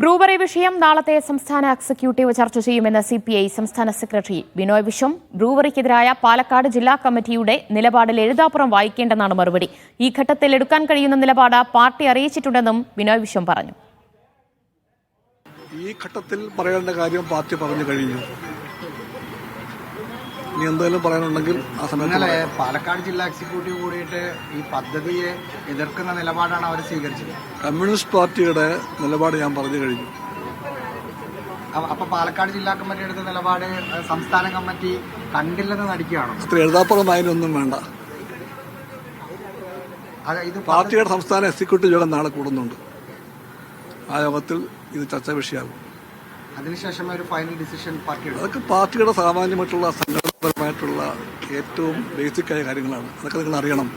Brewery വിഷയം നാളത്തെ സംസ്ഥാന എക്സിക്യൂട്ടീവ് ചർച്ച ചെയ്യുമെന്ന് CPI സംസ്ഥാന സെക്രട്ടറി ബിനോയ് വിശ്വം. ബ്രൂവറിക്കെതിരായ പാലക്കാട് ജില്ലാ കമ്മിറ്റിയുടെ നിലപാടിൽ എഴുതാപ്പുറം വായിക്കേണ്ടെന്നാണ് മറുപടി. ഈ ഘട്ടത്തിൽ എടുക്കാൻ കഴിയുന്ന നിലപാട് പാർട്ടി അറിയിച്ചിട്ടുണ്ടെന്നും ബിനോയ് വിശ്വം പറഞ്ഞു. ഈ ഘട്ടത്തിൽ പറയേണ്ട കാര്യം പാർട്ടി പറഞ്ഞു കഴിഞ്ഞു. ഇനി എന്തെങ്കിലും പറയാനുണ്ടെങ്കിൽ ആ സമയത്ത് പാലക്കാട് ജില്ലാ എക്സിക്യൂട്ടീവ് കൂടിയിട്ട് ഈ പദ്ധതിയെ എതിർക്കുന്ന നിലപാടാണ് അവർ സ്വീകരിച്ചത്. കമ്മ്യൂണിസ്റ്റ് പാർട്ടിയുടെ നിലപാട് ഞാൻ പറഞ്ഞു കഴിഞ്ഞു. അപ്പൊ പാലക്കാട് ജില്ലാ കമ്മിറ്റി എടുത്ത നിലപാട് സംസ്ഥാന കമ്മിറ്റി കണ്ടില്ലെന്ന് നടിക്കുകയാണോ? അത്ര എഴുതാപ്പുറം അതിനൊന്നും വേണ്ട. പാർട്ടിയുടെ സംസ്ഥാന എക്സിക്യൂട്ടീവ് യോഗം നാളെ കൂടുന്നുണ്ട്. ആ യോഗത്തിൽ ഇത് ചർച്ചാ വിഷയമാകും. അതിനുശേഷം ഒരു ഫൈനൽ ഡിസിഷൻ പാർട്ടി എടുക്കും. അതൊക്കെ പാർട്ടിയുടെ സാമാന്യമായിട്ടുള്ള സംഘടനാപരമായിട്ടുള്ള ഏറ്റവും ബേസിക്കായ കാര്യങ്ങളാണ്. അതൊക്കെ നിങ്ങൾ അറിയണം.